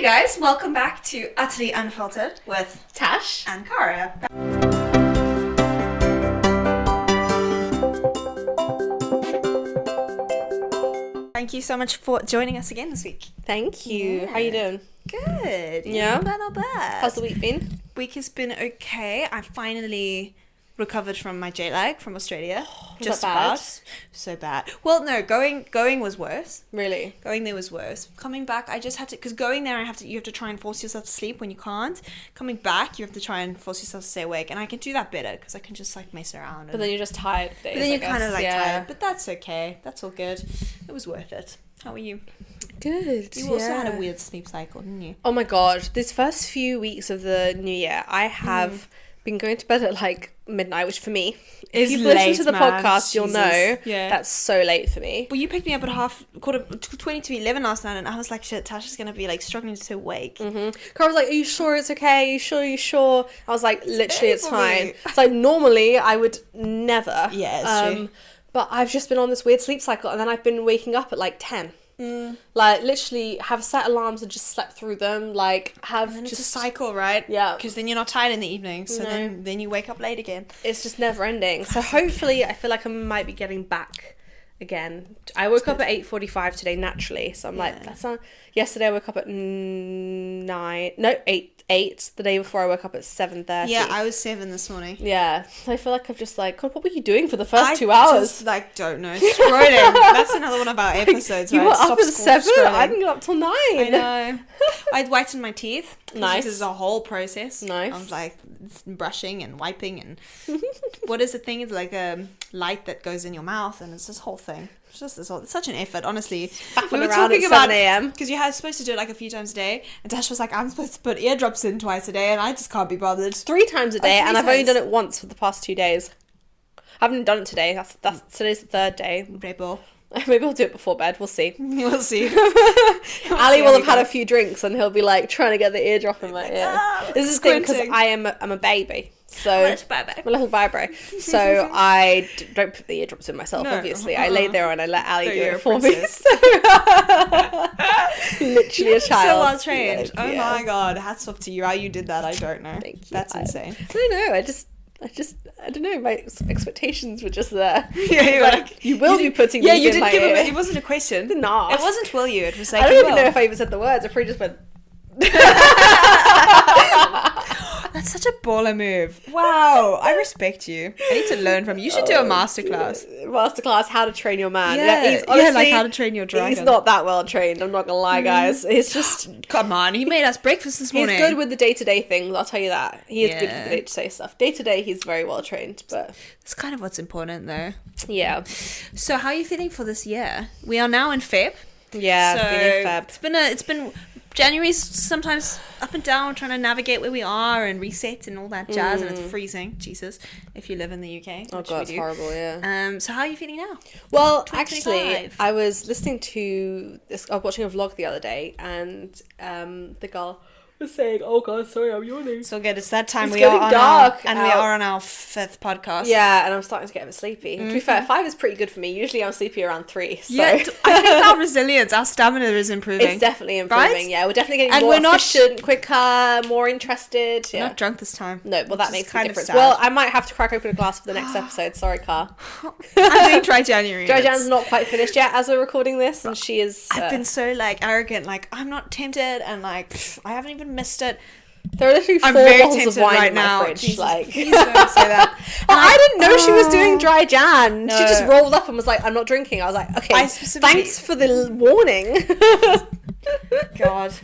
guys, welcome back to Utterly Unfiltered with Tash and Cara. Thank you so much for joining us again this week. Thank you. Yeah. How you doing? Good. Yeah? Not bad. How's the week been? Week has been okay. I finally recovered from my jet lag from Australia. Was that bad? About. So bad. Well, no, going was worse. Really? Going there was worse. Coming back, I just had to, because going there, you have to try and force yourself to sleep when you can't. Coming back, you have to try and force yourself to stay awake, and I can do that better because I can just like mess around. But then you're just tired days, But then you're kind of like yeah. tired. But that's okay. That's all good. It was worth it. How are you? Good. You also had a weird sleep cycle, didn't you? Oh my god, these first few weeks of the new year, I have been going to bed at like midnight, which for me, if you've listened to the podcast, you'll know that's so late for me. Well, you picked me up at 20 to 11 last night, and I was like, shit, Tasha's gonna be like struggling to stay awake. Cara was like, are you sure it's okay? Are you sure? I was like, literally, it's fine. It's like, normally I would never. Yeah, it's true. But I've just been on this weird sleep cycle, and then I've been waking up at like 10. Like literally have set alarms and just slept through them, like have and then just it's a cycle, right? Yeah, because then you're not tired in the evening, so then you wake up late again. It's just never ending. So hopefully I feel like I might be getting back again. I woke up at 8:45 today naturally, so I'm like, that's not. Yesterday I woke up at 8. The day before I woke up at 7:30. Yeah, I was 7 this morning. Yeah, so I feel like I've just like, God, what were you doing for the first 2 hours? I just like don't know. Scrolling. That's another one of our episodes. You right? were up at 7. Scrolling. I didn't get up till 9. I know. I'd whitened my teeth. Nice. This is a whole process. Nice. I was like brushing and wiping and what is the thing? It's like a light that goes in your mouth, and it's this whole thing. It's just this whole. It's such an effort, honestly. We were talking about 7 a.m. because you were supposed to do it like a few times a day, and Tash was like, "I'm supposed to put eardrops in twice a day, and I just can't be bothered." 3 times a day, and I've only done it once for the past 2 days. I haven't done it today. That's today's the 3rd day. Rebel. Maybe I'll do it before bed. We'll see. We'll see. Ali will have had a few drinks, and he'll be like trying to get the eardrop in my ear. This is the thing, because I'm a baby. So I'm a little baby. So I don't put the eardrops in myself, obviously. I lay there and I let Ali do it for me. Literally a child. So well trained. Like, my god. Hats off to you. How you did that, I don't know. Thank you. That's insane. I don't know. I don't know. My expectations were just there. Yeah, like, you will be putting these in my ear. Yeah, you didn't give him. It wasn't a question. Didn't ask. It wasn't will you. It was like, I don't even know if I even said the words. I probably just went. That's such a baller move. Wow, I respect you. I need to learn from you. You should do a masterclass. Masterclass, how to train your man. Yeah, he's honestly, like how to train your dragon. He's not that well trained, I'm not gonna lie, guys. He's just... Come on, he made us breakfast this morning. He's good with the day-to-day things, I'll tell you that. He is good with the day-to-day stuff. Day-to-day, he's very well trained, but... It's kind of what's important, though. Yeah. So how are you feeling for this year? We are now in Feb. Yeah, so in Feb. It's been January's sometimes up and down, trying to navigate where we are and reset and all that jazz, and it's freezing. Jesus, if you live in the UK. Oh god, it's horrible. Yeah. So how are you feeling now? Well, actually, I was listening to this. I was watching a vlog the other day, and the girl was saying, "Oh god, sorry, I'm yawning." So good. It's that time. It's we are on dark we are on our 5th podcast. Yeah, and I'm starting to get a bit sleepy. To be fair, 5 is pretty good for me. Usually I'm sleepy around 3. So. Yeah, I think our resilience, our stamina is improving. It's definitely improving. Right? Yeah, we're definitely getting more efficient, quicker, more interested. We're not drunk this time. No, well that makes a difference. Well, I might have to crack open a glass for the next episode. Sorry, Car. I'm doing Dry January. Dry Jan's not quite finished yet as we're recording this, and she is. I've been so like arrogant, like I'm not tempted, and like I haven't even missed it. There are literally 4 bottles of wine in my fridge. Jesus, like, please don't say that. Well, I didn't know she was doing Dry Jan. No. She just rolled up and was like, "I'm not drinking." I was like, "Okay, thanks for the warning." God,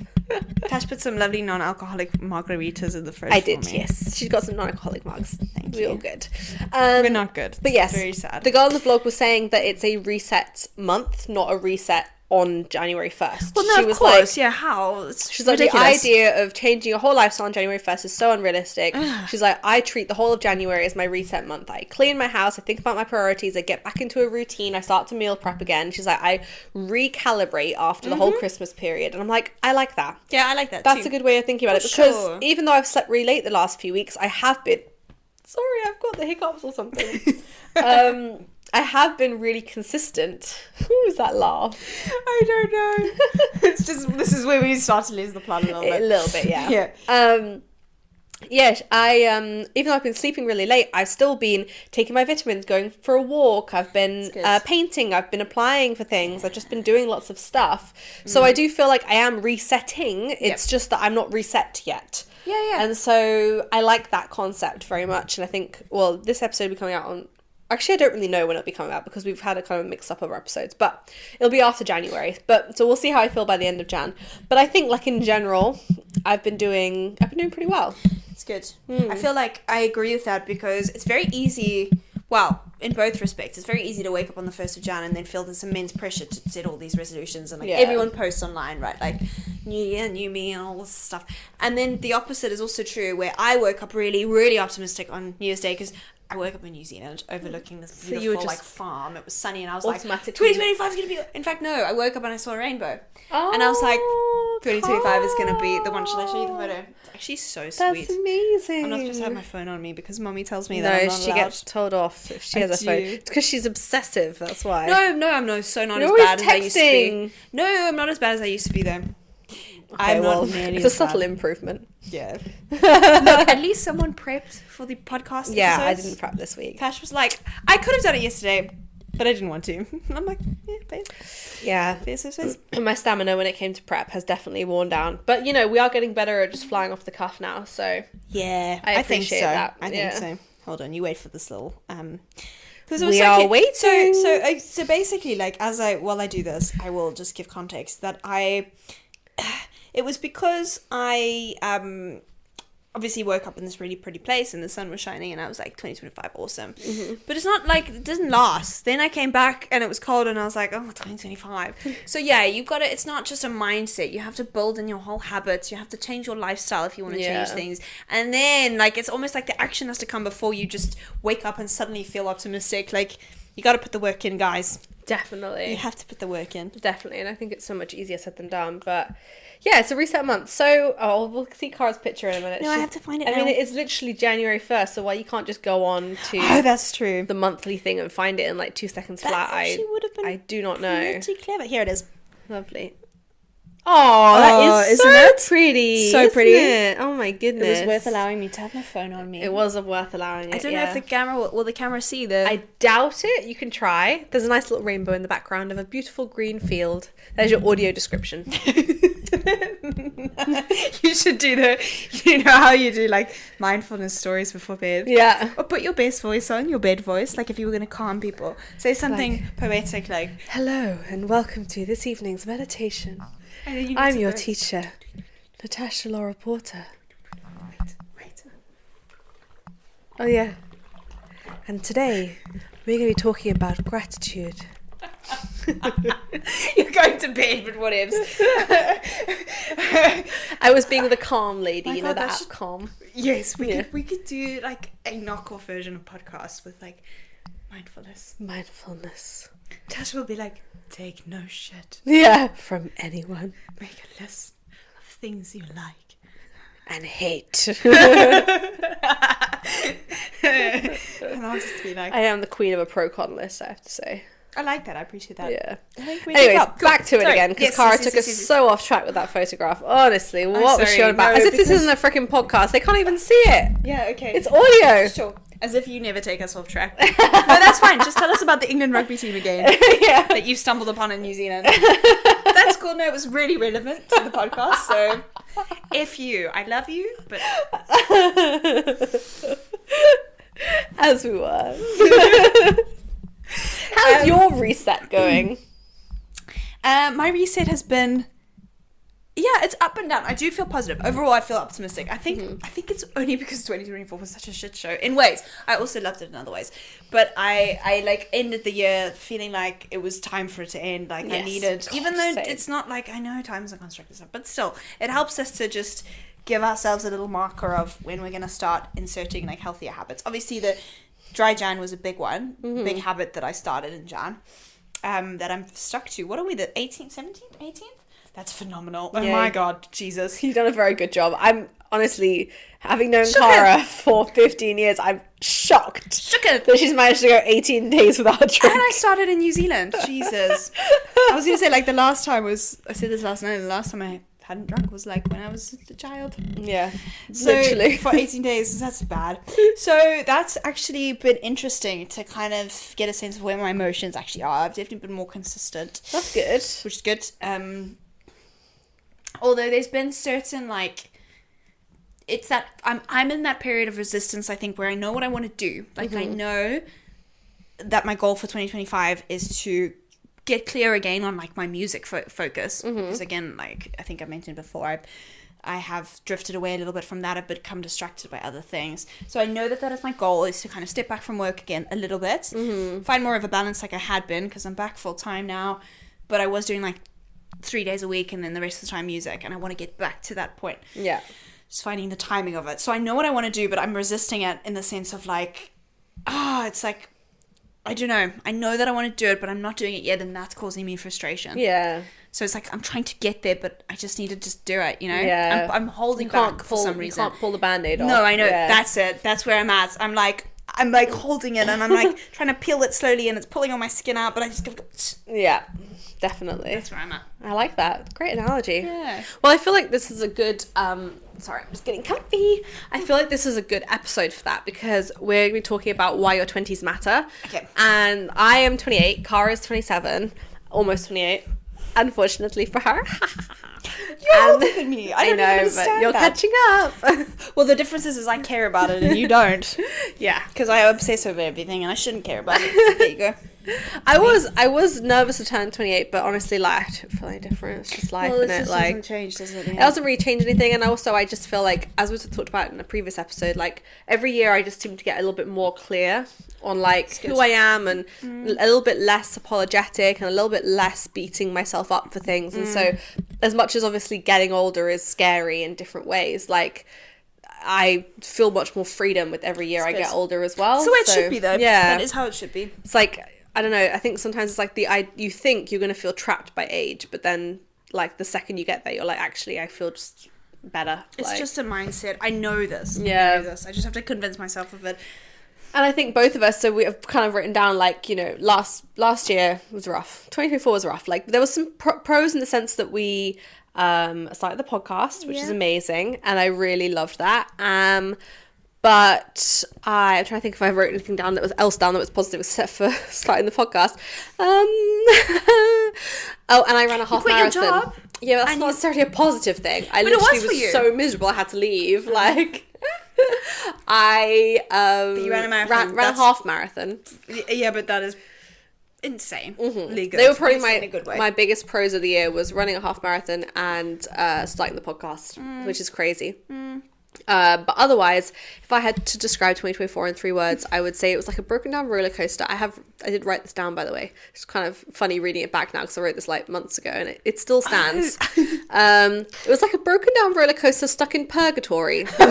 Tash put some lovely non-alcoholic margaritas in the fridge. I did, yes. She's got some non-alcoholic mugs. Thank you. We're all good. We're not good, but yes, very sad. The girl in the vlog was saying that it's a reset month, not a reset on January 1st. Well, no, she of was course, like, yeah, how? She's like, the idea of changing your whole lifestyle on January 1st is so unrealistic. She's like, I treat the whole of January as my reset month. I clean my house, I think about my priorities, I get back into a routine, I start to meal prep again. She's like, I recalibrate after the whole Christmas period. And I'm like, I like that. Yeah, I like that That's too. a good way of thinking about it. Because even though I've slept really late the last few weeks, I have been... Sorry, I've got the hiccups or something. I have been really consistent. Who was that laugh? I don't know. It's just, this is where we start to lose the plot a little bit. A little bit, yeah. Yeah. Yes, I even though I've been sleeping really late, I've still been taking my vitamins, going for a walk. I've been painting. I've been applying for things. I've just been doing lots of stuff. So I do feel like I am resetting. It's just that I'm not reset yet. Yeah. And so I like that concept very much. And I think, well, this episode will be coming out on... Actually, I don't really know when it'll be coming out because we've had a kind of mix up of our episodes, but it'll be after January. But so we'll see how I feel by the end of Jan. But I think, like, in general, I've been doing pretty well. It's good. I feel like I agree with that because it's very easy, well, in both respects, it's very easy to wake up on the 1st of Jan and then feel this immense pressure to set all these resolutions and like everyone posts online, right? Like new year, new me and all this stuff. And then the opposite is also true where I woke up really, really optimistic on New Year's Day because I woke up in New Zealand overlooking this beautiful like farm. It was sunny and I was like, 2025 is going to be... In fact, no, I woke up and I saw a rainbow. Oh, and I was like, 2025 is going to be the one. Shall I show you the photo? It's actually so sweet. That's amazing. I'm not supposed to have my phone on me because Mommy tells me that I'm not she allowed. Gets told off if she has a phone. It's because she's obsessive, that's why. No, I'm not as bad as I used to be. No, I'm not as bad as I used to be though. Okay, I'm not nearly it's a subtle improvement. Yeah. Look, at least someone prepped for the podcast. Yeah, episodes. I didn't prep this week. Tash was like, I could have done it yesterday, but I didn't want to. I'm like, yeah. My stamina when it came to prep has definitely worn down. But, you know, we are getting better at just flying off the cuff now, so... Yeah, I appreciate that. I think so. Hold on, you wait for this little... We are waiting. So basically, like, while I do this, I will just give context that it was because I obviously woke up in this really pretty place and the sun was shining and I was like 2025 awesome. But it's not like it doesn't last. Then I came back and it was cold and I was like, oh, 2025. So yeah, you got to, it's not just a mindset. You have to build in your whole habits. You have to change your lifestyle if you want to change things. And then like it's almost like the action has to come before you just wake up and suddenly feel optimistic. Like you got to put the work in, guys. Definitely. You have to put the work in. Definitely. And I think it's so much easier said than done. But yeah, it's a reset month. So, we'll see Cara's picture in a minute. No, I have to find it now. I mean, it is literally January 1st, so why you can't just go on to... Oh, that's true. ...the monthly thing and find it in like 2 seconds flat. Would have been I do not know. Pretty clever. Here it is. Lovely. Oh, that is isn't so it? pretty. So pretty. It? Oh my goodness. It was worth allowing me to have my phone on me. It was worth allowing it. I don't know if the camera will the camera see the... I doubt it. You can try. There's a nice little rainbow in the background of a beautiful green field. There's your audio description. You should do you know how you do like mindfulness stories before bed? Yeah. Or put your best voice on, your bed voice, like if you were going to calm people. Say something poetic like... Hello and welcome to this evening's meditation. I'm your teacher, Natasha Laura Porter. Wait. Oh yeah. And today we're going to be talking about gratitude. You're going to bed, but whatevs. I was being the calm lady, you know, God, that calm. Yes, we could do like a knockoff version of podcast with like mindfulness. Tash will be like, take no shit. Yeah, from anyone. Make a list of things you like and hate. And I'll just be like, I am the queen of a pro-con list, I have to say. I like that. I appreciate that. Yeah. Anyways, back to it again, because Cara took us so off track with that photograph. Honestly, what was she on about? As if this isn't a freaking podcast. They can't even see it. Yeah, okay. It's audio. Sure. As if you never take us off track. No, that's fine. Just tell us about the England rugby team again. Yeah. That you stumbled upon in New Zealand. That's cool. No, it was really relevant to the podcast. So, I love you, but... As we were. How's your reset going? My reset has been... Yeah, it's up and down. I do feel positive. Overall, I feel optimistic. I think it's only because 2024 was such a shit show. In ways. I also loved it in other ways. But I like ended the year feeling like it was time for it to end. Like yes, I needed... even though it's not like... I know time is a construct and stuff. But still, it helps us to just give ourselves a little marker of when we're going to start inserting like healthier habits. Obviously, the dry Jan was a big one. Big habit that I started in Jan. That I'm stuck to. What are we? The 18th, 17th, 18th? That's phenomenal. Oh my God, Jesus. You've done a very good job. honestly, having known Shooketh. Cara for 15 years, I'm shocked Shooketh. that she's managed to go 18 days without a drink. And I started in New Zealand. Jesus. I was going to say, like, the last time was... I said this last night. The last time I hadn't drunk was, like, when I was a child. Yeah, So, literally. for 18 days, that's bad. So, that's actually been interesting to kind of get a sense of where my emotions actually are. I've definitely been more consistent. That's good. Which is good. Although there's been certain, like... It's that... I'm in that period of resistance, I think, where I know what I want to do. Like, I know that my goal for 2025 is to get clear again on, like, my music focus. Because, again, like, I think I mentioned before, I have drifted away a little bit from that. I've become distracted by other things. So I know that is my goal, is to kind of step back from work again a little bit. Find more of a balance like I had been, because I'm back full time now. But I was doing, like, 3 days a week and then the rest of the time music. And I want to get back to that point. Yeah. Just finding the timing of it. So I know what I want to do, but I'm resisting it in the sense of, like, it's like, I don't know. I know that I want to do it, but I'm not doing it yet, and that's causing me frustration. Yeah. So it's like I'm trying to get there, but I just need to just do it, you know? Yeah. I'm holding back for some reason. You can't pull the Band-Aid off. No, I know. Yeah. That's it. That's where I'm at. I'm like holding it, and I'm like trying to peel it slowly, and it's pulling all my skin out, but I just go... Yeah, definitely. That's where I'm at. I like that. Great analogy. Yeah. Well, I feel like this is a good... sorry, I'm just getting comfy. I feel like this is a good episode for that, because we're going to be talking about why your 20s matter. Okay. And I am 28. Cara is 27. Almost 28. Unfortunately for her. You're older than me. I don't know, even understand but you're that. catching up. Well, the difference is I care about it and you don't. Yeah. Because I obsess over everything and I shouldn't care about it. There you go. I was nervous to turn 28, but honestly, like, I don't feel any different. It's just life, isn't it? Like, doesn't change, does it? it doesn't really change anything. And also, I just feel like, as we talked about in a previous episode, like, every year I just seem to get a little bit more clear on, like, who I am, and a little bit less apologetic and a little bit less beating myself up for things. And so, as much as obviously getting older is scary in different ways, like, I feel much more freedom with every year I get older as well. That's the way it should be, though. Yeah. That is how it should be. It's like, I don't know, I think sometimes it's like you think you're going to feel trapped by age, but then, like, the second you get there, you're like, actually, I feel just better. It's like, just a mindset. I know this. Yeah. I know this. I just have to convince myself of it. And I think both of us, so we have kind of written down, like, you know, last year was rough. 2024 was rough. Like, there was some pros in the sense that we started the podcast, which is amazing, and I really loved that. But I'm trying to think if I wrote anything down that was positive except for starting the podcast. Oh, and I ran a half marathon. Your job? Yeah, that's not necessarily a positive thing. I But it literally was for you. so miserable I had to leave. Like, I But you ran a marathon. ran a half marathon. Yeah, but that is insane. Really good. They were probably Insane in a good way. my biggest pros of the year was running a half marathon and starting the podcast, which is crazy. But otherwise, if I had to describe 2024 in 3 words, I would say it was like a broken down roller coaster. I did write this down, by the way. It's kind of funny reading it back now because I wrote this like months ago and it still stands. It was like a broken down roller coaster stuck in purgatory. I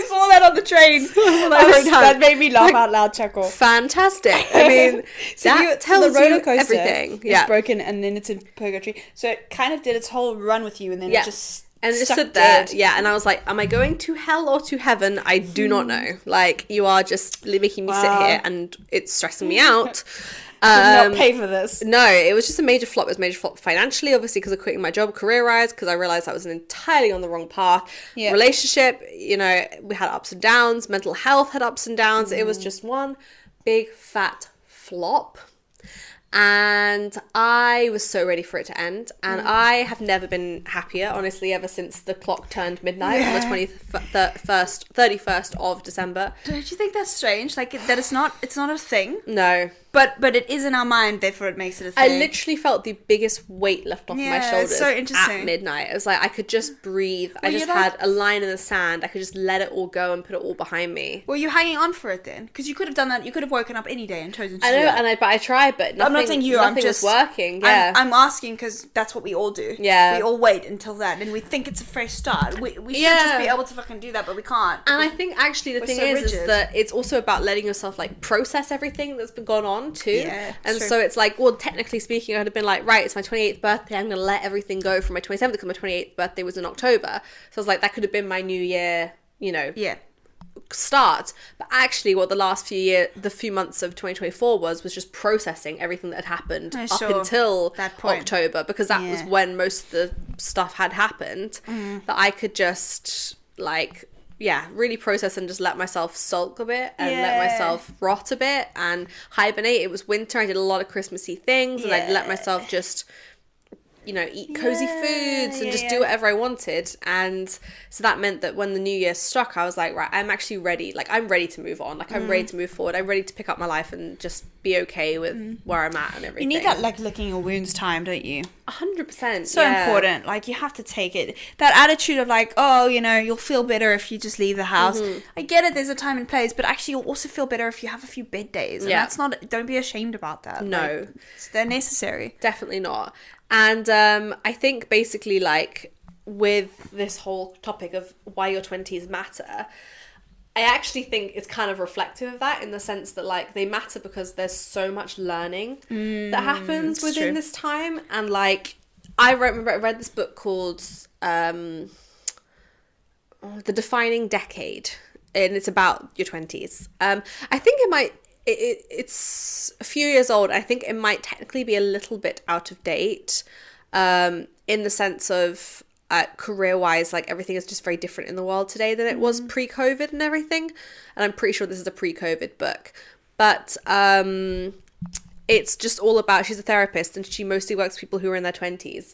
saw that on the train. That made me laugh out loud, chuckle. Fantastic. I mean, that tells the roller you coaster everything. It's broken and then it's in purgatory. So it kind of did its whole run with you and then it just... And it just stuck stood there, dead. yeah, and I was like, am I going to hell or to heaven? I do not know. Like, you are just making me sit here and it's stressing me out. Did not pay for this. No, it was just a major flop. It was a major flop financially, obviously, because of quitting my job, career-wise, because I realised I was entirely on the wrong path. Yeah. Relationship, you know, we had ups and downs. Mental health had ups and downs. It was just one big, fat flop. And I was so ready for it to end, and I have never been happier, honestly, ever since the clock turned midnight on the 31st of December. Don't you think that's strange? Like, that it's not a thing, No. but it is in our mind, therefore it makes it a I thing. literally felt the biggest weight left off my Yeah, shoulders it's so interesting. at midnight. It was like I could just breathe. I Well, just you're had like- a line in the sand. I could just let it all go and put it all behind me. Were you hanging on for it then? Because you could have done that. You could have woken up any day and chosen to I do know, that. but I tried, but nothing, I'm not saying you. I'm nothing just was working. Yeah. I'm asking because that's what we all do. Yeah. We all wait until that, and we think it's a fresh start. We should just be able to fucking do that, but we can't. And I think actually the We're thing so is rigid. that it's also about letting yourself like process everything that's been gone on. on too. Yeah, and true. so it's like, well, technically speaking, I'd have been like, right, it's my 28th birthday, I'm gonna let everything go from my 27th because my 28th birthday was in October. So I was like, that could have been my new year, you know, Yeah. start. But actually what the few months of 2024 was just processing everything that had happened up until that point. October, because that was when most of the stuff had happened, that I could just like really process and just let myself sulk a bit and let myself rot a bit and hibernate. It was winter, I did a lot of Christmassy things, and I'd let myself just, you know, eat cozy foods and just do whatever I wanted. And so that meant that when the new year struck, I was like, right, I'm actually ready. Like, I'm ready to move on. Like, I'm ready to move forward. I'm ready to pick up my life and just be okay with where I'm at and everything. You need that, like, licking your wounds time, don't you? 100%. So important. Like, you have to take it. That attitude of, like, oh, you know, you'll feel better if you just leave the house. I get it, there's a time and place, but actually you'll also feel better if you have a few bed days. And that's not, don't be ashamed about that. No. Like, they're necessary. Definitely not. And I think basically, like, with this whole topic of why your 20s matter, I actually think it's kind of reflective of that, in the sense that, like, they matter because there's so much learning that happens within this time. And, like, I read this book called The Defining Decade, and it's about your 20s. I think it's a few years old. I think it might technically be a little bit out of date, in the sense of career-wise, like, everything is just very different in the world today than it was pre-COVID and everything. And I'm pretty sure this is a pre-COVID book. But it's just all about, she's a therapist and she mostly works with people who are in their 20s.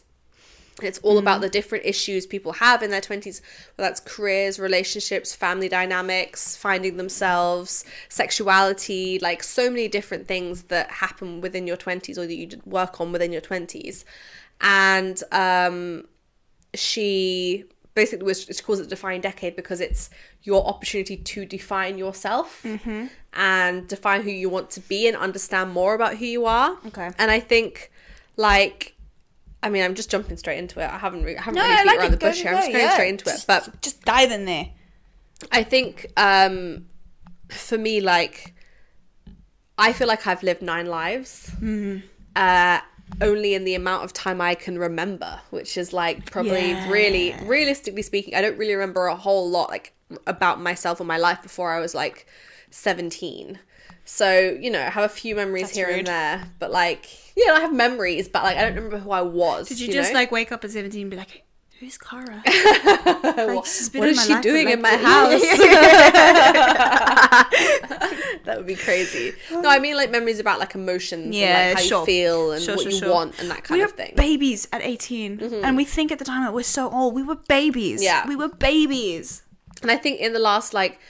It's all about the different issues people have in their 20s, whether that's careers, relationships, family dynamics, finding themselves, sexuality, like, so many different things that happen within your 20s, or that you work on within your 20s. And she basically she calls it the Defining Decade because it's your opportunity to define yourself and define who you want to be and understand more about who you are. Okay. And I think, like, I mean, I'm just jumping straight into it. I haven't really beat like around the bush here. I'm just going straight into it. But just dive in there. I think for me, like, I feel like I've lived 9 lives. Only in the amount of time I can remember, which is, like, probably really, realistically speaking, I don't really remember a whole lot, like, about myself or my life before I was, like, 17. So, you know, I have a few memories here and there, but, like, yeah, I have memories, but, like, I don't remember who I was. Did you just know? Like, wake up at 17 and be like, who's Cara? What is she doing in my house? That would be crazy. No, I mean, like, memories about, like, emotions and, like, how you feel and what you want and that kind of thing. We were babies at 18, and we think at the time that we're so old. We were babies. Yeah. We were babies. And I think in the last, like,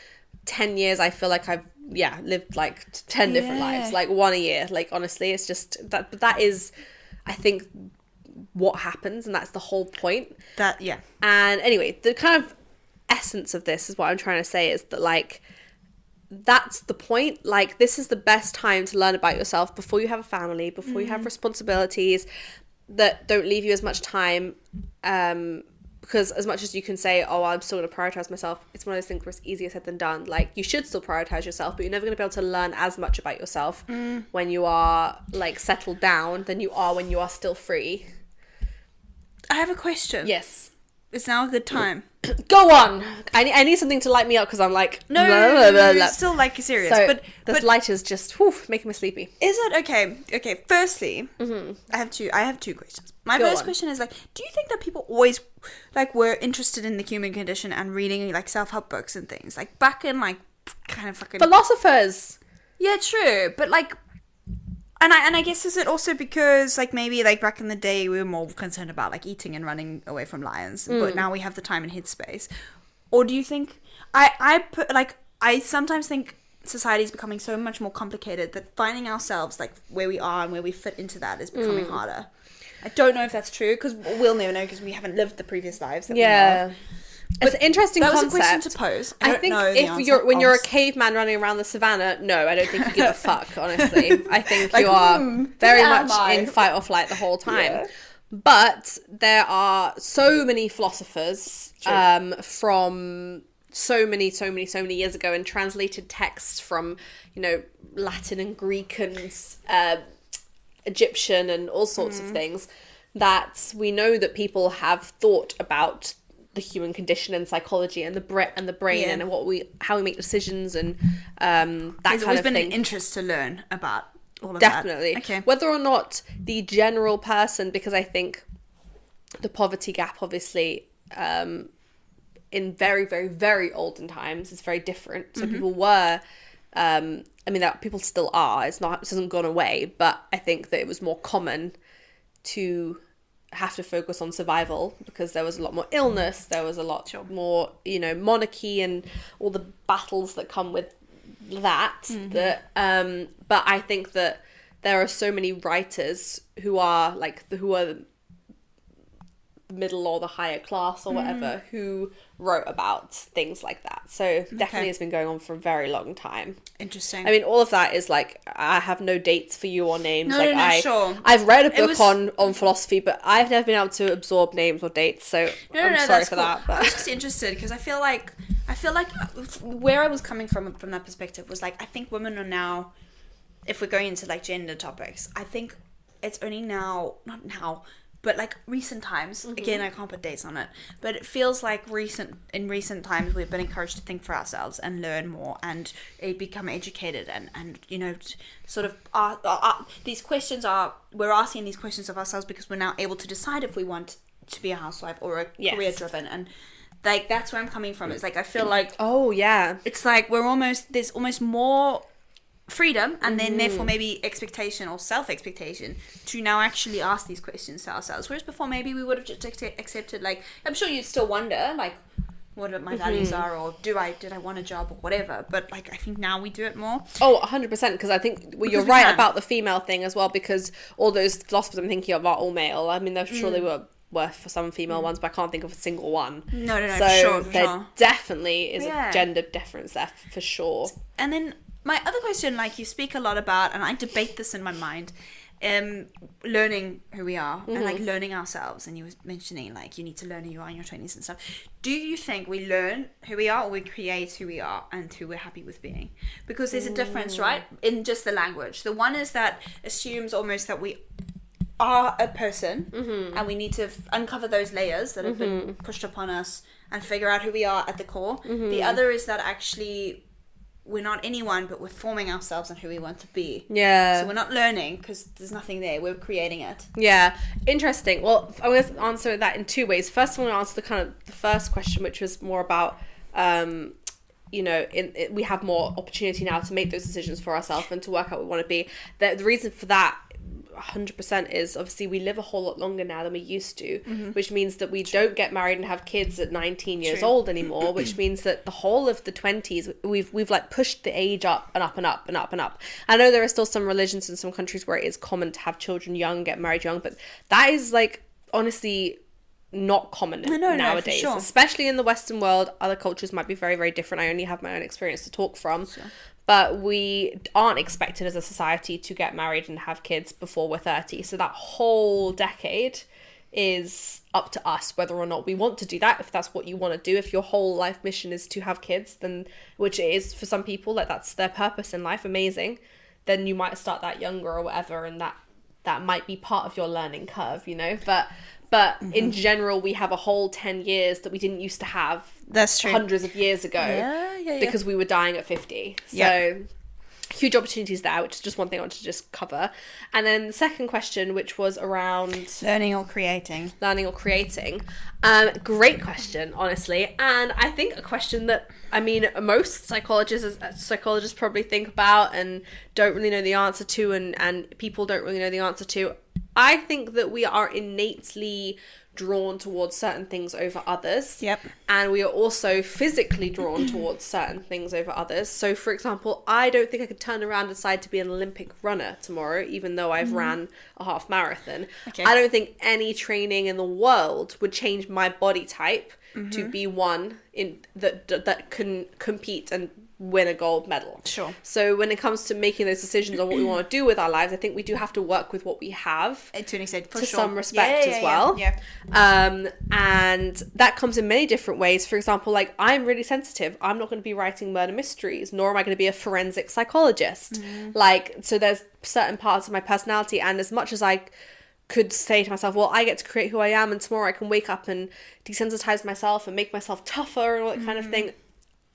10 years, I feel like I've lived, like, 10 different lives, like, 1 a year. Like, honestly, it's just that is, I think, what happens, and that's the whole point. And anyway, the kind of essence of this is what I'm trying to say is that, like, that's the point. Like, this is the best time to learn about yourself before you have a family, before you have responsibilities that don't leave you as much time, because as much as you can say, oh, I'm still going to prioritize myself, it's one of those things where it's easier said than done. Like, you should still prioritize yourself, but you're never going to be able to learn as much about yourself when you are, like, settled down than you are when you are still free. I have a question. Yes. It's now a good time. Go on. I need something to light me up because I'm like... No, it's still, like, serious. So, this light is just making me sleepy. Is it? Okay. Firstly, I have two questions. My first question is, like, do you think that people always, like, were interested in the human condition and reading, like, self-help books and things? Like, back in, like, kind of fucking... Philosophers. Yeah, true. But, like... And I guess is it also because, like, maybe, like, back in the day we were more concerned about, like, eating and running away from lions, but now we have the time and headspace. Or do you think I sometimes think society is becoming so much more complicated that finding ourselves, like, where we are and where we fit into that is becoming harder. I don't know if that's true, because we'll never know because we haven't lived the previous lives that we know of. It's an interesting concept. That was a question to pose. I think if you're a caveman running around the savannah, no, I don't think you give a fuck, honestly. I think like, you are very much in fight or flight the whole time. Yeah. But there are so many philosophers from so many years ago and translated texts from, you know, Latin and Greek and Egyptian and all sorts of things, that we know that people have thought about the human condition and psychology and the brain and how we make decisions and that kind of thing. There's always been an interest to learn about all of Definitely. that. Okay. Whether or not the general person, because I think the poverty gap, obviously, in very, very, very olden times is very different. So people were, I mean, that people still are. It hasn't gone away, but I think that it was more common to have to focus on survival because there was a lot more illness. There was a lot more, you know, monarchy and all the battles that come with that. But I think that there are so many writers who are the middle or the higher class or whatever who wrote about things like that. So definitely has been going on for a very long time. Interesting. I mean, all of that is like, I have no dates for you or names. Sure. I've read a book on philosophy, but I've never been able to absorb names or dates. So I'm sorry for that. But I was just interested because I feel like where I was coming from that perspective was like, I think women are now, if we're going into like gender topics, I think it's only now, not now, but like recent times, again, I can't put dates on it, but it feels like in recent times we've been encouraged to think for ourselves and learn more and become educated and you know, sort of we're asking these questions of ourselves because we're now able to decide if we want to be a housewife or a career driven. And like, that's where I'm coming from. It's like, I feel like, it's like there's almost more freedom and then therefore maybe expectation or self-expectation to now actually ask these questions to ourselves, whereas before maybe we would have just accepted, like, I'm sure you'd still wonder like what my values are, or did I want a job or whatever, but like I think now we do it more. 100%, because I think you're right about the female thing as well, because all those philosophers I'm thinking of are all male. I mean, they're sure they were for some female ones, but I can't think of a single one. No, so for there sure. Definitely is a gender difference there for sure. And then my other question, like you speak a lot about, and I debate this in my mind, learning who we are and like learning ourselves. And you were mentioning like you need to learn who you are in your 20s and stuff. Do you think we learn who we are or we create who we are and who we're happy with being? Because there's a difference, right? In just the language. The one is that assumes almost that we are a person and we need to uncover those layers that have been pushed upon us and figure out who we are at the core. The other is that actually we're not anyone, but we're forming ourselves and who we want to be. Yeah. So we're not learning because there's nothing there. We're creating it. Yeah. Interesting. Well, I'm going to answer that in two ways. First, I'm going to answer the first question, which was more about, you know, we have more opportunity now to make those decisions for ourselves and to work out what we want to be. The reason for that 100% is obviously we live a whole lot longer now than we used to, which means that we don't get married and have kids at 19 years old anymore, which means that the whole of the 20s we've like pushed the age up and up and up and up and up. I know there are still some religions in some countries where it is common to have children young, get married young, but that is like honestly not common nowadays, sure. Especially in the Western world. Other cultures might be very, very different. I only have my own experience to talk from. Sure. But we aren't expected as a society to get married and have kids before we're 30. So that whole decade is up to us whether or not we want to do that. If that's what you want to do, if your whole life mission is to have kids, then, which it is for some people, like that's their purpose in life, amazing, then you might start that younger or whatever, and that might be part of your learning curve, you know. But in general, we have a whole 10 years that we didn't used to have. That's true. Hundreds of years ago. Because we were dying at 50. So huge opportunities there, which is just one thing I wanted to just cover. And then the second question, which was around learning or creating. Great question, honestly. And I think a question that, I mean, most psychologists probably think about and don't really know the answer to, and people don't really know the answer to. I think that we are innately drawn towards certain things over others. Yep. And we are also physically drawn towards certain things over others. So, for example, I don't think I could turn around and decide to be an Olympic runner tomorrow, even though I've ran a half marathon. Okay. I don't think any training in the world would change my body type to be one in that can compete and win a gold medal. Sure. So when it comes to making those decisions on what we want to do with our lives, I think we do have to work with what we have To an extent, for to sure. some respect as well. Yeah. And that comes in many different ways. For example, like, I'm really sensitive. I'm not going to be writing murder mysteries, nor am I going to be a forensic psychologist. Like, so there's certain parts of my personality, and as much as I could say to myself, well, I get to create who I am, and tomorrow I can wake up and desensitize myself and make myself tougher and all that kind of thing,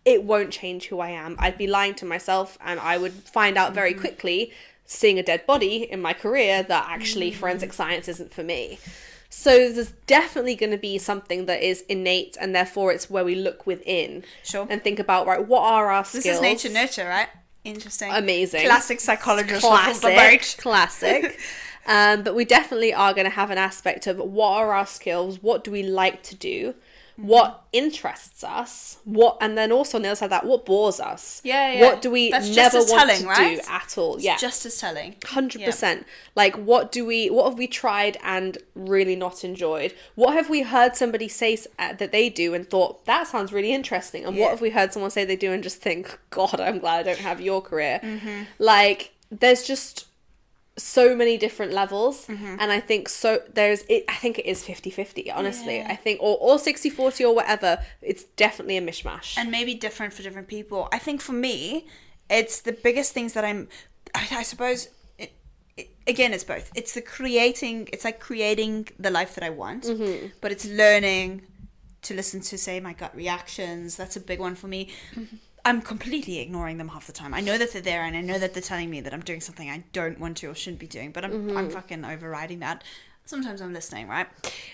it won't change who I am. I'd be lying to myself, and I would find out very quickly, seeing a dead body in my career, that actually forensic science isn't for me. So there's definitely going to be something that is innate, and therefore it's where we look within. Sure. And think about, right, what are our skills? This is nature nurture, right? Interesting. Amazing. Classic psychologist. Classic. But we definitely are going to have an aspect of what are our skills, what do we like to do, what interests us, and then also on the other side of that, what bores us. Yeah. What do we That's never just as want telling, to right? do at all? Yeah. Just as telling. 100%. Like, what have we tried and really not enjoyed? What have we heard somebody say that they do and thought, that sounds really interesting? And what have we heard someone say they do and just think, God, I'm glad I don't have your career. Like, there's just so many different levels, and I think I think it is 50-50, honestly. I think or 60-40 or whatever, it's definitely a mishmash, and maybe different for different people. I think for me, it's the biggest things that I suppose again, it's both. It's like creating the life that I want, but it's learning to listen to, say, my gut reactions. That's a big one for me. I'm completely ignoring them half the time. I know that they're there, and I know that they're telling me that I'm doing something I don't want to or shouldn't be doing, but I'm fucking overriding that. Sometimes I'm listening, right?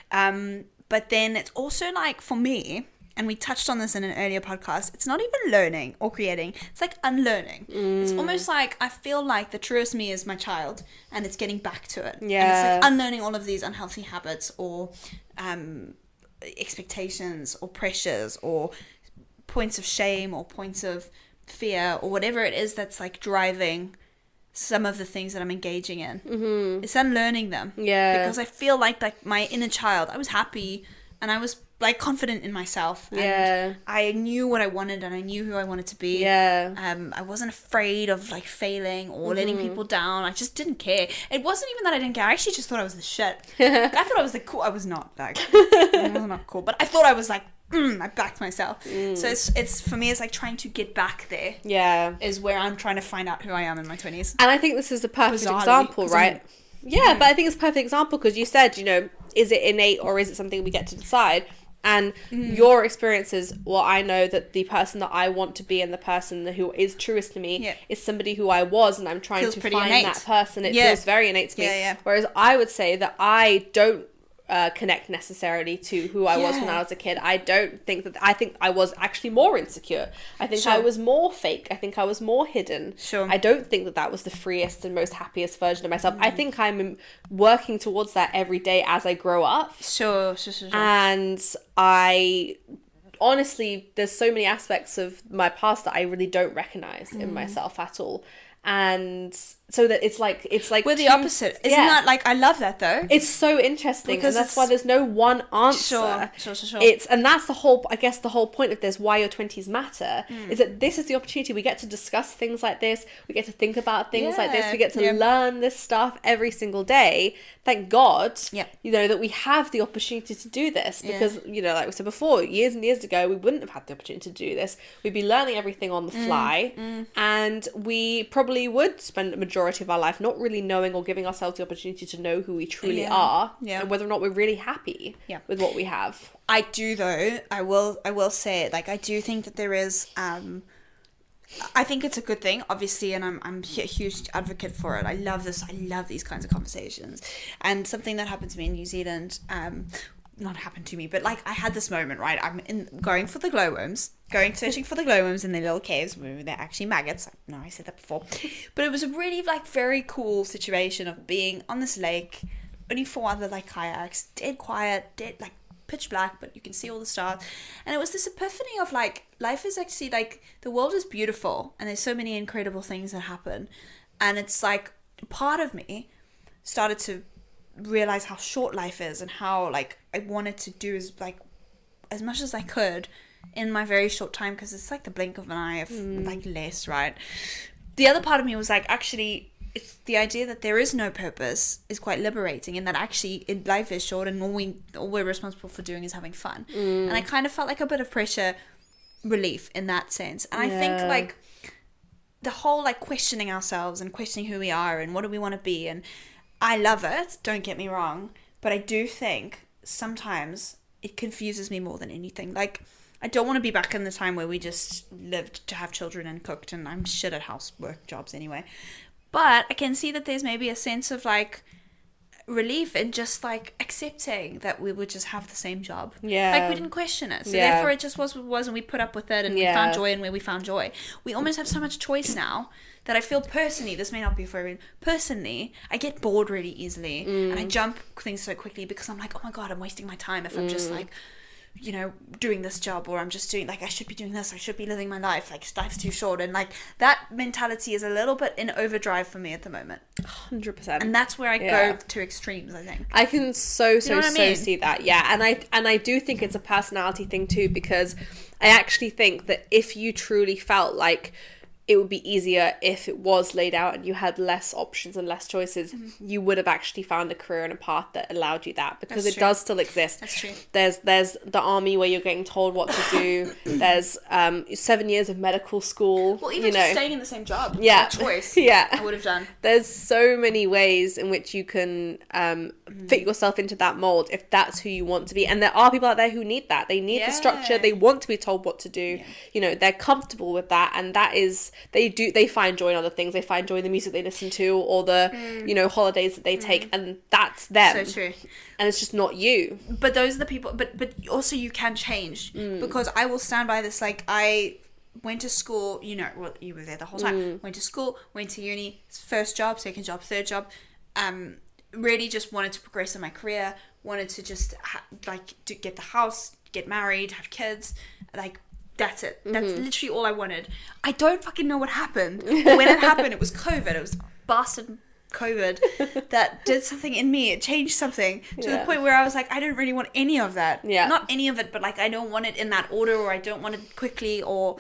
But then it's also like, for me, and we touched on this in an earlier podcast, it's not even learning or creating. It's like unlearning. It's almost like I feel like the truest me is my child, and it's getting back to it. Yeah. And it's like unlearning all of these unhealthy habits or expectations or pressures or points of shame or points of fear or whatever it is that's like driving some of the things that I'm engaging in. It's unlearning them. Yeah. Because I feel like my inner child, I was happy and I was like confident in myself. Yeah. And I knew what I wanted and I knew who I wanted to be. Yeah. I wasn't afraid of like failing or letting people down. I just didn't care. It wasn't even that I didn't care. I actually just thought I was the shit. Like, I thought I was like cool. I was not like, I was not cool, but I thought I was like, I backed myself. So it's for me, it's like trying to get back there. Yeah. Is where I'm trying to find out who I am in my 20s. And I think this is a perfect Bizarrely, example, right? But I think it's a perfect example because you said, is it innate or is it something we get to decide? And your experiences, well, I know that the person that I want to be and the person who is truest to me is somebody who I was, and I'm trying Feels to pretty innate. That person. It feels very innate to me. Whereas I would say that I don't connect necessarily to who I was when I was a kid. I think I was actually more insecure. I think I was more fake. I think I was more hidden. I don't think that was the freest and most happiest version of myself. I think I'm working towards that every day as I grow up. And I honestly, there's so many aspects of my past that I really don't recognize in myself at all. And so that it's like we're the opposite. Isn't that like, I love that though. It's so interesting because that's why there's no one answer. Sure. And that's the whole point of this, why your 20s matter, is that this is the opportunity. We get to discuss things like this. We get to think about things like this. We get to learn this stuff every single day. Thank God, that we have the opportunity to do this because, like we said before, years and years ago, we wouldn't have had the opportunity to do this. We'd be learning everything on the fly and we probably would spend a majority of our life not really knowing or giving ourselves the opportunity to know who we truly are and whether or not we're really happy with what we have. I do though. I will say it. Like, I do think that there is. I think it's a good thing, obviously, and I'm a huge advocate for it. I love this. I love these kinds of conversations. And something that happened to me in New Zealand, not happened to me, but like I had this moment, right? I'm going for the glowworms, searching for the glowworms in their little caves. They're actually maggots. No, I said that before. But it was a really like very cool situation of being on this lake, only 4 other like kayaks, dead quiet, dead like pitch black, but you can see all the stars. And it was this epiphany of like, life is actually like, the world is beautiful and there's so many incredible things that happen. And it's like, part of me started to realize how short life is and how like I wanted to do as much as I could in my very short time, because it's like the blink of an eye of like less, right? The other part of me was like, actually, it's the idea that there is no purpose is quite liberating, and that actually life is short, and all we're responsible for doing is having fun. And I kind of felt like a bit of pressure relief in that sense. And I think like the whole like questioning ourselves and questioning who we are and what do we want to be, and I love it, don't get me wrong, but I do think sometimes it confuses me more than anything. Like, I don't want to be back in the time where we just lived to have children and cooked, and I'm shit at housework jobs anyway. But I can see that there's maybe a sense of like relief in just like accepting that we would just have the same job. Yeah. Like, we didn't question it. So therefore it just was what it was, and we put up with it, and we found joy in where we found joy. We almost have so much choice now that I feel personally, this may not be for everyone, personally, I get bored really easily, and I jump things so quickly because I'm like, oh my God, I'm wasting my time if I'm just like, you know, doing this job, or I'm just doing like, I should be doing this, I should be living my life, like life's too short. And like that mentality is a little bit in overdrive for me at the moment. 100%. And that's where I go to extremes, I think. I can so see that. Yeah. And I do think it's a personality thing too, because I actually think that if you truly felt like it would be easier if it was laid out and you had less options and less choices, you would have actually found a career and a path that allowed you that, because it does still exist. That's true. There's the army where you're getting told what to do. There's 7 years of medical school. Well, even just staying in the same job. Yeah. Choice. I would have done. There's so many ways in which you can fit yourself into that mold if that's who you want to be. And there are people out there who need that. They need the structure. They want to be told what to do. You know, they're comfortable with that, and that is, they find joy in other things. They find joy in the music they listen to, or the you know, holidays that they take, and that's them. So true. And it's just not you. But those are the people. But also you can change, because I will stand by this. Like, I went to school. You know, well, you were there the whole time. Went to school. Went to uni. First job, second job, third job. Really just wanted to progress in my career. Wanted to just to get the house, get married, have kids. Like, that's it. That's literally all I wanted. I don't fucking know what happened. But when it happened, it was COVID. It was bastard COVID that did something in me. It changed something to the point where I was like, I don't really want any of that. Yeah. Not any of it, but like, I don't want it in that order, or I don't want it quickly, or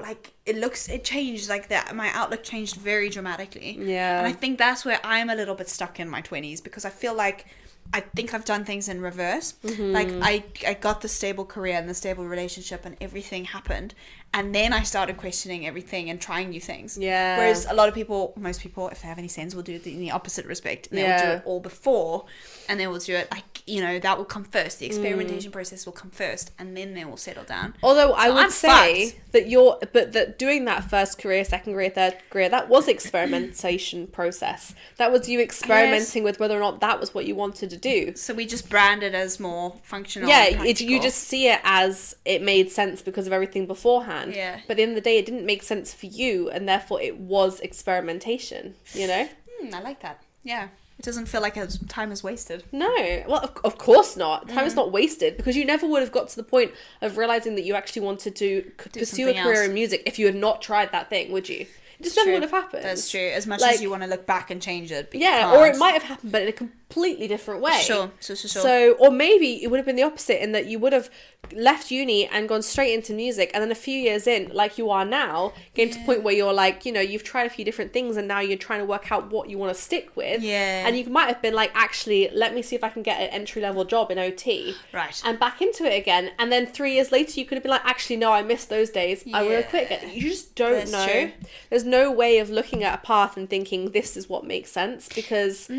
like it changed like that. My outlook changed very dramatically. Yeah. And I think that's where I'm a little bit stuck in my 20s, because I feel like I think I've done things in reverse. Like, I got the stable career and the stable relationship, and everything happened, and then I started questioning everything and trying new things. Yeah. Whereas a lot of people, most people, if they have any sense, will do it in the opposite respect. They'll do it all before, and they will do it like, you know, that will come first. The experimentation process will come first, and then they will settle down. Although I would say that doing that first career, second career, third career, that was experimentation process. That was you experimenting with whether or not that was what you wanted to do. So we just brand it as more functional. Yeah, you just see it as it made sense because of everything beforehand. Yeah. But at the end of the day, it didn't make sense for you, and therefore it was experimentation, you know? I like that. Yeah. It doesn't feel like time is wasted. No. Well, of course not. Time is not wasted, because you never would have got to the point of realising that you actually wanted to pursue a career in music if you had not tried that thing, would you? It just never would have happened. That's true. As much as you want to look back and change it. Yeah, or it might have happened, but in a completely different way. Sure. So, or maybe it would have been the opposite, in that you would have left uni and gone straight into music, and then a few years in, like you are now, getting to the point where you're like, you know, you've tried a few different things, and now you're trying to work out what you want to stick with. Yeah. And you might have been like, actually, let me see if I can get an entry-level job in OT. Right. And back into it again. And then 3 years later, you could have been like, actually, no, I missed those days. I will quit again. You just don't know. True. There's no way of looking at a path and thinking this is what makes sense, because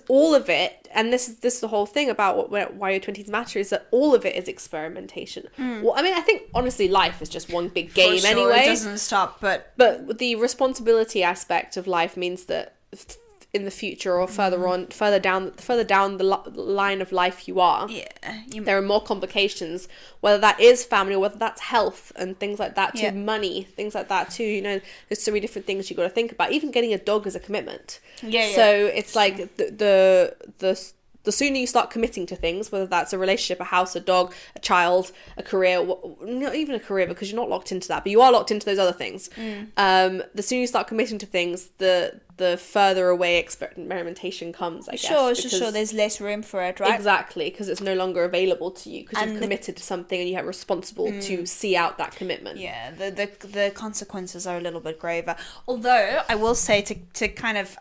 all of it, and this is the whole thing about why your 20s matter, is that all of it is experimentation. Well, I mean, I think honestly life is just one big game anyway. It doesn't stop, but the responsibility aspect of life means that in the future, or further down the line of life you are, there are more complications, whether that is family, or whether that's health and things like that, to money, things like that too. You know, there's so many different things you got to think about. Even getting a dog is a commitment. So it's like the the sooner you start committing to things, whether that's a relationship, a house, a dog, a child, a career, not even a career because you're not locked into that, but you are locked into those other things. The sooner you start committing to things, the further away experimentation comes, I guess. Sure. There's less room for it, right? Exactly, because it's no longer available to you because you've committed to something and you have responsible to see out that commitment. Yeah, the consequences are a little bit graver. Although I will say to kind of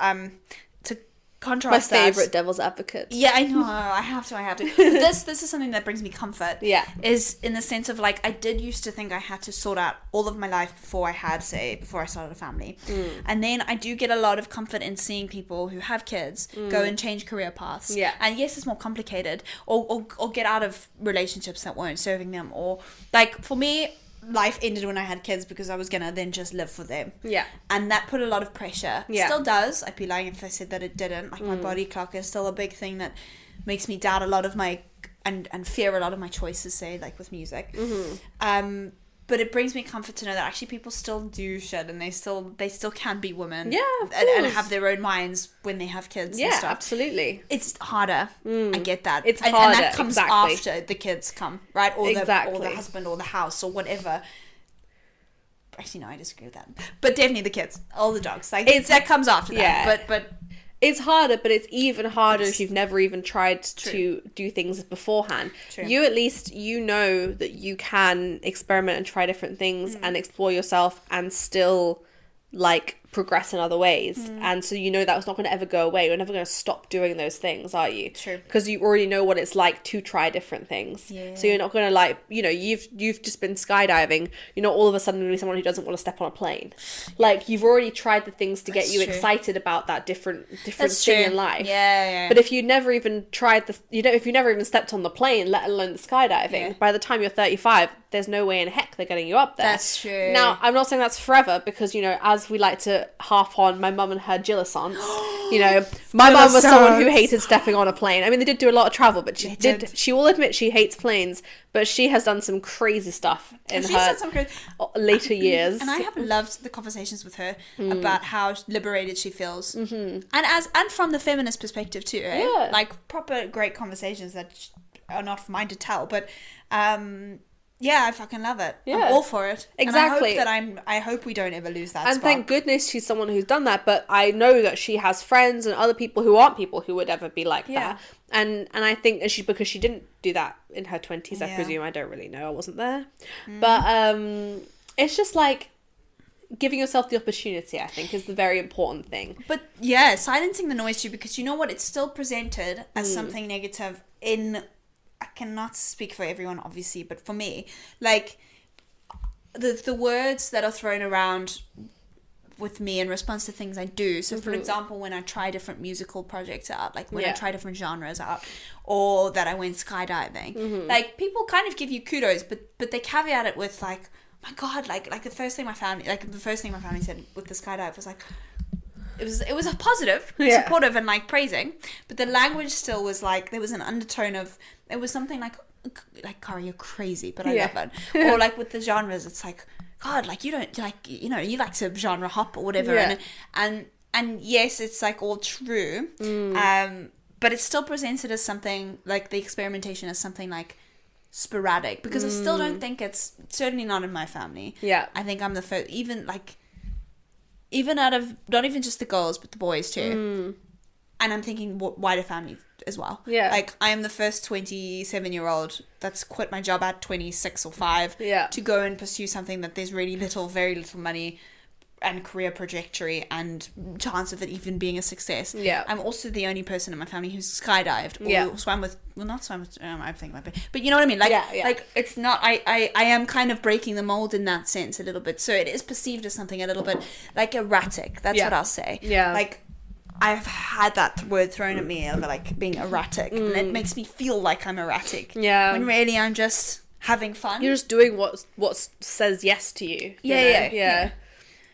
to contrast my favorite devil's advocate. Yeah, I know. I have to. This is something that brings me comfort. Yeah. Is in the sense of like I did used to think I had to sort out all of my life before I started a family. And then I do get a lot of comfort in seeing people who have kids go and change career paths. Yeah. And yes, it's more complicated or get out of relationships that weren't serving them, or like for me, life ended when I had kids because I was gonna then just live for them. Yeah. And that put a lot of pressure. Yeah. Still does. I'd be lying if I said that it didn't. Like my body clock is still a big thing that makes me doubt a lot of my and fear a lot of my choices, say like with music. But it brings me comfort to know that actually people still do shit and they still can be women. Yeah, and have their own minds when they have kids. Yeah, and stuff. Absolutely. It's harder. I get that. It's and harder. that comes after the kids come, right? Or the husband or the house or whatever. Actually, no, I disagree with that. But definitely the kids, all the dogs. Like that comes after that. Yeah. But it's harder, but it's even harder if you've never even tried to do things beforehand. True. You at least, you know that you can experiment and try different things and explore yourself and still like progress in other ways. And so you know that's not going to ever go away. You're never going to stop doing those things, are you? True. Because you already know what it's like to try different things. Yeah. So you're not going to like, you know, you've just been skydiving. You're not all of a sudden going to be someone who doesn't want to step on a plane. Like you've already tried the things to get you excited about that different thing in life. Yeah. But if you never even tried if you never even stepped on the plane, let alone the skydiving, by the time you're 35, there's no way in heck they're getting you up there. That's true. Now, I'm not saying that's forever because, you know, as we like to harp on my mum and her Gillisance, you know, my mum was someone who hated stepping on a plane. I mean, they did do a lot of travel, but she will admit she hates planes, but she has done some crazy stuff in her later years. And I have loved the conversations with her about how liberated she feels. And from the feminist perspective too, eh? Yeah. Like proper great conversations that are not for mine to tell, but yeah, I fucking love it. Yeah. I'm all for it. Exactly. And I hope we don't ever lose that and spark. Thank goodness she's someone who's done that, but I know that she has friends and other people who aren't people who would ever be like that. And I think because she didn't do that in her 20s, I presume. I don't really know. I wasn't there. But it's just like giving yourself the opportunity, I think, is the very important thing. But yeah, silencing the noise too, because you know what? It's still presented as something negative in... I cannot speak for everyone, obviously, but for me, like, the words that are thrown around with me in response to things I do. So, for example, when I try different musical projects out, like when I try different genres out, or that I went skydiving, like, people kind of give you kudos, but they caveat it with, like, my God, like the first thing my family said with the skydive was, like, it was a positive, supportive, and like praising, but the language still was like there was an undertone of it was something like Cara, you're crazy, but I love it. Or like with the genres, it's like, God, like you don't like, you know, you like to genre hop or whatever, and yes, it's like all true, but it's still presented as something like the experimentation as something like sporadic, because I still don't think it's certainly not in my family. I think I'm the first, even out of not even just the girls but the boys too, and I'm thinking wider family as well. Like I am the first 27-year-old that's quit my job at 26 or 5 to go and pursue something that there's really very little money and career trajectory and chance of it even being a success. I'm also the only person in my family who's skydived or swam with, I think might be, but you know what I mean, like like it's not, I am kind of breaking the mold in that sense a little bit, so it is perceived as something a little bit like erratic. That's what I'll say. Like I've had that word thrown at me over like being erratic, and it makes me feel like I'm erratic when really I'm just having fun. You're just doing what says yes to you. Yeah.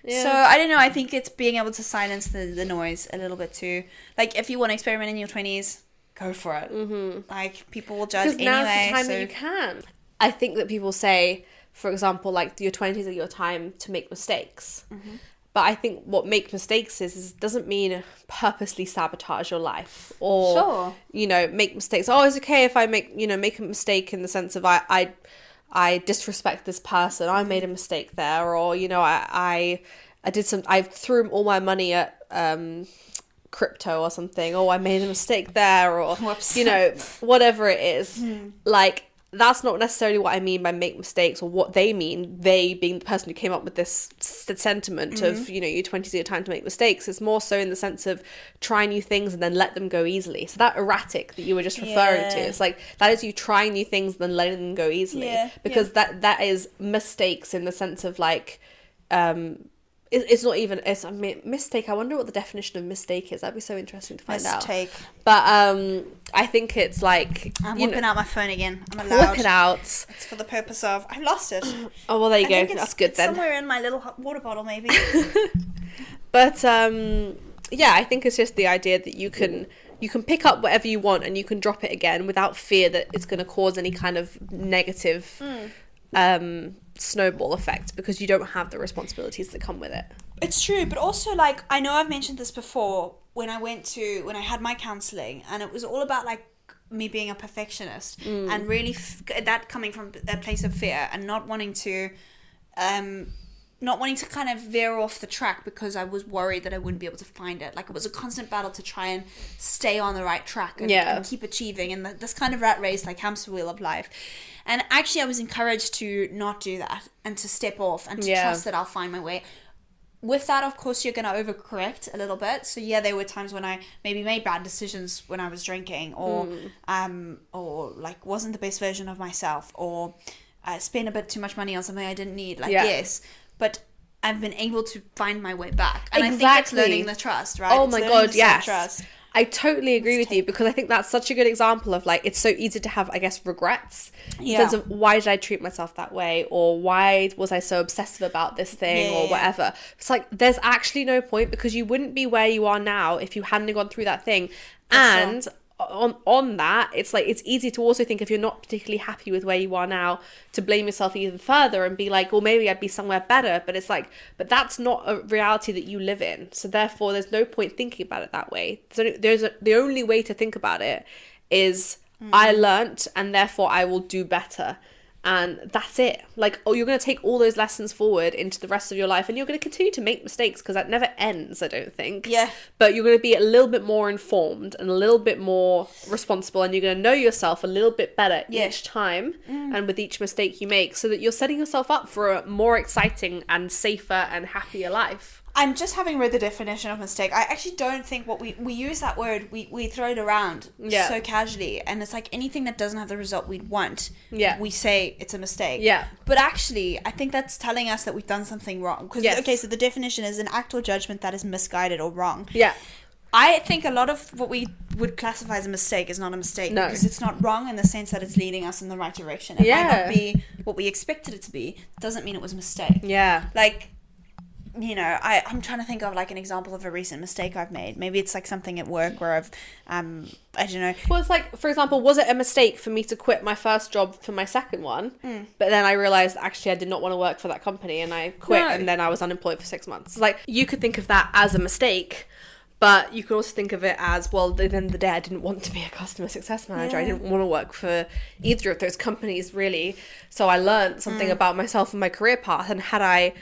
So I don't know, I think it's being able to silence the noise a little bit too. Like if you want to experiment in your 20s, go for it. Like people will judge anyway. Because now's the time that you can. I think that people say, for example, like your 20s are your time to make mistakes. But I think what make mistakes is doesn't mean purposely sabotage your life or, Sure. you know, make mistakes. Oh, it's okay if I make a mistake in the sense of I disrespect this person. I made a mistake there, or, you know, I threw all my money at crypto or something. Oh, I made a mistake there, or Whoops. you know, whatever it is. Like, that's not necessarily what I mean by make mistakes, or what they mean, they being the person who came up with this sentiment of, you know, your 20s are your time to make mistakes. It's more so in the sense of try new things and then let them go easily. So that erratic that you were just referring to, it's like, that is you trying new things and then letting them go easily. Because that is mistakes in the sense of like, it's not even, it's a mistake. I wonder what the definition of mistake is. That'd be so interesting to find out. But I think it's like, I'm whipping out my phone again. I'm allowed. Whip it out. It's for the purpose of, I've lost it. Oh, well, there you go. It's, That's good then. Somewhere in my little water bottle, maybe. But yeah, I think it's just the idea that you can pick up whatever you want and you can drop it again without fear that it's going to cause any kind of negative snowball effect, because you don't have the responsibilities that come with it. It's true, but also, like, I know I've mentioned this before when I had my counselling, and it was all about, like, me being a perfectionist and really that coming from a place of fear and not wanting to kind of veer off the track because I was worried that I wouldn't be able to find it. Like, it was a constant battle to try and stay on the right track and keep achieving, and this kind of rat race, like hamster wheel of life. And actually I was encouraged to not do that and to step off and to trust that I'll find my way. With that, of course, you're going to overcorrect a little bit. So yeah, there were times when I maybe made bad decisions when I was drinking, or like wasn't the best version of myself, or spent a bit too much money on something I didn't need. Like, yes, but I've been able to find my way back. And I think it's learning the trust, right? Oh my God, yes. Trust. I totally agree with you, because I think that's such a good example of, like, it's so easy to have, I guess, regrets in terms of why did I treat myself that way, or why was I so obsessive about this thing, or whatever. It's like, there's actually no point, because you wouldn't be where you are now if you hadn't gone through that thing. And on that, it's like, it's easy to also think, if you're not particularly happy with where you are now, to blame yourself even further and be like, well, maybe I'd be somewhere better. But it's like, but that's not a reality that you live in, so therefore there's no point thinking about it that way. The only way to think about it is I learnt, and therefore I will do better. And that's it. Like, you're going to take all those lessons forward into the rest of your life, and you're going to continue to make mistakes, because that never ends, I don't think. Yeah. But you're going to be a little bit more informed and a little bit more responsible, and you're going to know yourself a little bit better each time and with each mistake you make, so that you're setting yourself up for a more exciting and safer and happier life. I'm just having read the definition of mistake. I actually don't think we use that word, we throw it around so casually, and it's like anything that doesn't have the result we'd want, we say it's a mistake. Yeah. But actually, I think that's telling us that we've done something wrong. Because, okay, so the definition is an act or judgment that is misguided or wrong. Yeah. I think a lot of what we would classify as a mistake is not a mistake, because it's not wrong in the sense that it's leading us in the right direction. It might not be what we expected it to be. Doesn't mean it was a mistake. Yeah. Like, you know, I'm trying to think of like an example of a recent mistake I've made. Maybe it's like something at work where I've, I don't know. Well, it's like, for example, was it a mistake for me to quit my first job for my second one? But then I realised actually I did not want to work for that company, and I quit, and then I was unemployed for 6 months. Like, you could think of that as a mistake, but you could also think of it as, well, at the end of the day, I didn't want to be a customer success manager. I didn't want to work for either of those companies, really. So I learned something about myself and my career path, and had I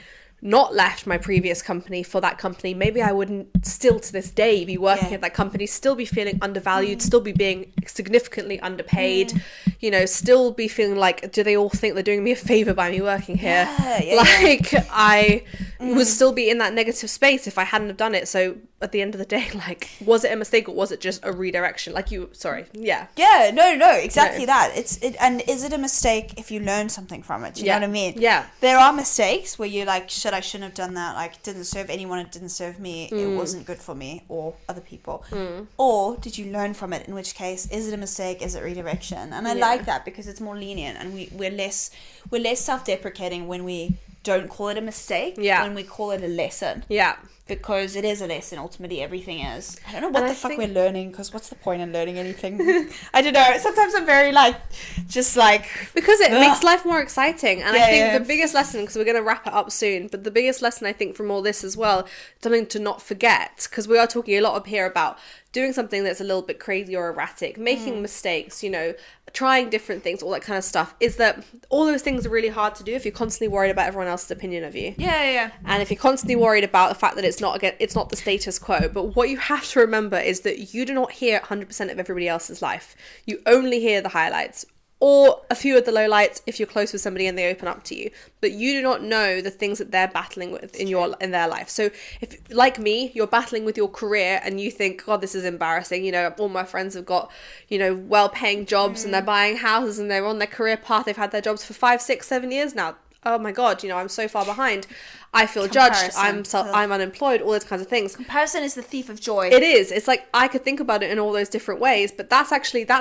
not left my previous company for that company, maybe I wouldn't still to this day be working at that company, still be feeling undervalued, still be being significantly underpaid, you know, still be feeling like, do they all think they're doing me a favor by me working here? I would still be in that negative space if I hadn't have done it. So at the end of the day, like, was it a mistake, or was it just a redirection? Like, no, exactly that. And is it a mistake if you learn something from it? Do you know what I mean? Yeah. There are mistakes where you're like, I shouldn't have done that. Like, it didn't serve anyone. It didn't serve me. It wasn't good for me or other people. Or did you learn from it? In which case, is it a mistake? Is it redirection? And I like that, because it's more lenient, and we're less self-deprecating when we don't call it a mistake, when we call it a lesson. because it is a lesson. Ultimately, everything is. I don't know what the fuck we're learning, because what's the point in learning anything? I don't know. Sometimes I'm very just because it makes life more exciting. And I think the biggest lesson, because we're going to wrap it up soon, but the biggest lesson I think from all this as well, something to not forget, because we are talking a lot up here about doing something that's a little bit crazy or erratic, making mistakes, trying different things, all that kind of stuff, is that all those things are really hard to do if you're constantly worried about everyone else's opinion of you. Yeah. And if you're constantly worried about the fact that it's not the status quo. But what you have to remember is that you do not hear 100% of everybody else's life. You only hear the highlights, or a few of the lowlights if you're close with somebody and they open up to you. But you do not know the things that they're battling with in their life. So if, like me, you're battling with your career and you think, God, this is embarrassing. All my friends have got, well-paying jobs and they're buying houses and they're on their career path. They've had their jobs for 5, 6, 7 years now. Oh my God, I'm so far behind. I feel judged. I'm unemployed, all those kinds of things. Comparison is the thief of joy. It is. It's like, I could think about it in all those different ways, but that's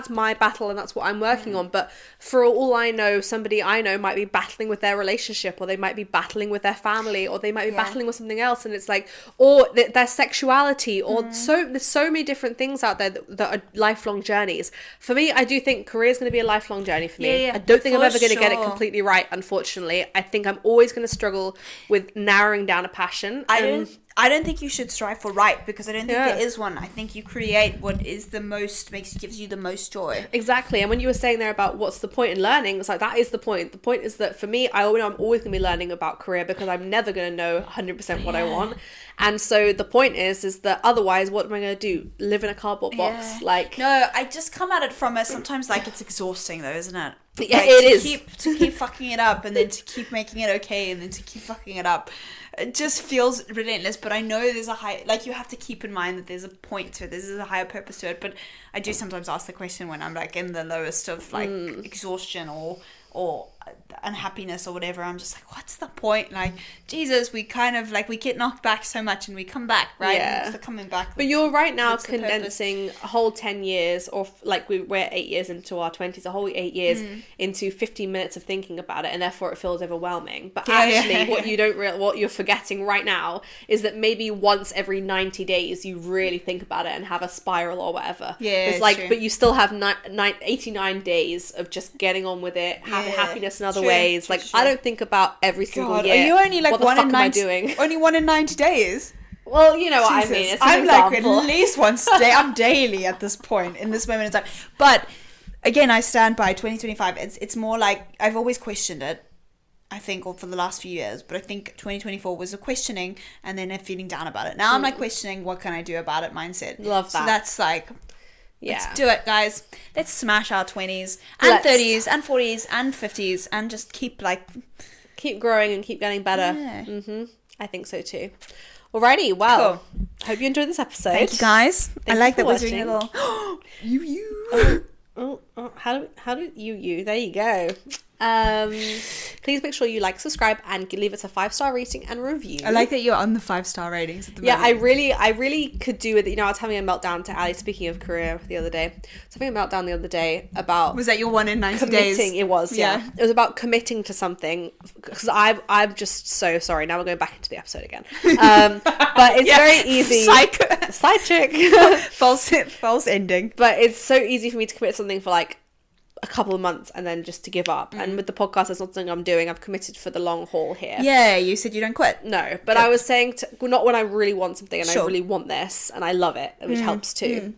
my battle and that's what I'm working on. But for all I know, somebody I know might be battling with their relationship, or they might be battling with their family, or they might be battling with something else. And it's like, or their sexuality, or there's so many different things out there that are lifelong journeys. For me, I do think career is going to be a lifelong journey for me. I don't think I'm ever going to get it completely right, unfortunately. I think I'm always going to struggle with narrowing down a passion. I don't think you should strive for right, because I don't think there is one. I think you create what is gives you the most joy. Exactly. And when you were saying there about what's the point in learning, it's like, that is the point. The point is that for me, I know I'm always going to be learning about career, because I'm never going to know 100% what I want. And so the point is that otherwise, what am I going to do? Live in a cardboard box? No, I just come at it from sometimes it's exhausting though, isn't it? Yeah, it is. To keep fucking it up, and then to keep making it okay, and then to keep fucking it up. It just feels relentless, but I know there's a high, you have to keep in mind that there's a point to it, there's a higher purpose to it. But I do sometimes ask the question when I'm in the lowest of exhaustion or unhappiness or whatever. I'm just what's the point? Jesus, we kind of we get knocked back so much and we come back, right? Yeah. It's the coming back. But you're right now condensing a whole 10 years, or we're 8 years into our 20s, a whole 8 years into 15 minutes of thinking about it, and therefore it feels overwhelming. But what you're forgetting right now is that maybe once every 90 days you really think about it and have a spiral or whatever. Yeah, it's but you still have 89 days of just getting on with it, having happiness in other ways. I don't think about every single year. Are you only what the one fuck in am I 90? Doing? Only 1 in 90 days? Well, you know what I mean. It's I'm example. at least once a day. I'm daily at this point, in this moment in time. But again, I stand by 2025. It's more I've always questioned it, I think, or for the last few years. But I think 2024 was a questioning and then a feeling down about it. Now I'm questioning, what can I do about it mindset. Love that. So that's let's do it, guys. Let's smash our 20s and 30s and 40s and 50s and just keep growing and keep getting better. Yeah. I think so too. Alrighty, well, cool. Hope you enjoyed this episode. Thank you, guys. I like that we're doing a little how do you there you go. Please make sure you subscribe and leave us a 5-star rating and review. I like that you're on the 5-star ratings at the moment. I really could do with it. I was having a meltdown to Ali, speaking of career, the other day. I was having a meltdown the other day about... Was that your 1 in 90 committing. days? It was, yeah. It was about committing to something, because I'm just so sorry. Now we're going back into the episode again. But it's very easy. Side chick. False ending. But it's so easy for me to commit to something for a couple of months and then just to give up. And with the podcast, that's not something I'm doing. I've committed for the long haul here. Yeah, you said you don't quit. No, but I was saying not when I really want something and I really want this and I love it, which helps too.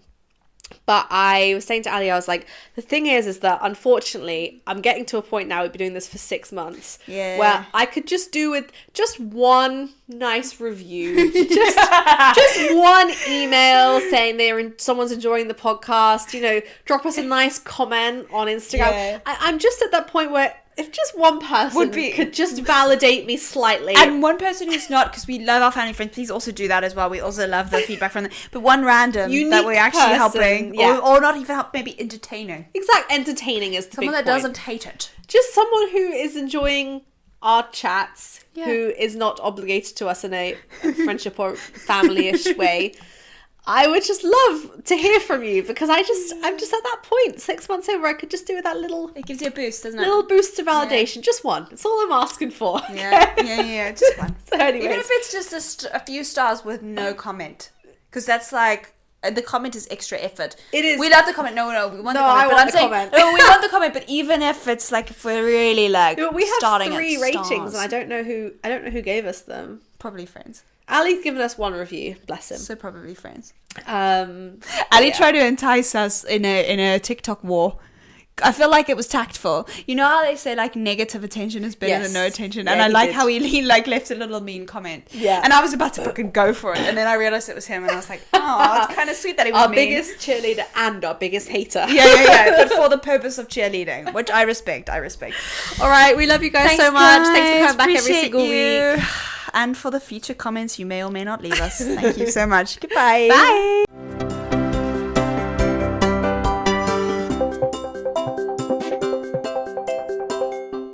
But I was saying to Ali, I was like, the thing is that unfortunately I'm getting to a point now, we've been doing this for 6 months, where I could just do with just one nice review, just one email saying someone's enjoying the podcast, drop us a nice comment on Instagram. I'm just at that point where if just one person could just validate me slightly. And one person who's not, because we love our family friends, please also do that as well. We also love the feedback from them. But one random unique that we're actually helping, or not even help, maybe entertaining. Exactly, entertaining is the someone that doesn't hate it. Just someone who is enjoying our chats, who is not obligated to us in a friendship or family-ish way. I would just love to hear from you because I'm just at that point 6 months in where I could just do with that little. It gives you a boost, doesn't it? Little boost of validation, just one. That's all I'm asking for. Yeah, just one. So anyways. Even if it's just a few stars with no comment, because that's like. The comment is extra effort. It is. We love the comment. No, we want the comment. I want the comment. No, we want the comment. But even if it's like, if we're really like, no, we have starting 3 at ratings, stars. and I don't know who gave us them. Probably friends. Ali's given us 1 review. Bless him. So probably friends. Ali tried to entice us in a TikTok war. I feel like it was tactful. You know how they say like negative attention is better than no attention, and I like how he like left a little mean comment. Yeah. And I was about to fucking go for it, and then I realized it was him, and I was like, oh, it's kind of sweet that he was our mean. biggest cheerleader and our biggest hater. Yeah. But for the purpose of cheerleading, which I respect. All right, we love you guys so much. Guys. Thanks for coming back every Appreciate single you. week. And for the future comments you may or may not leave us. Thank you so much. Goodbye. Bye.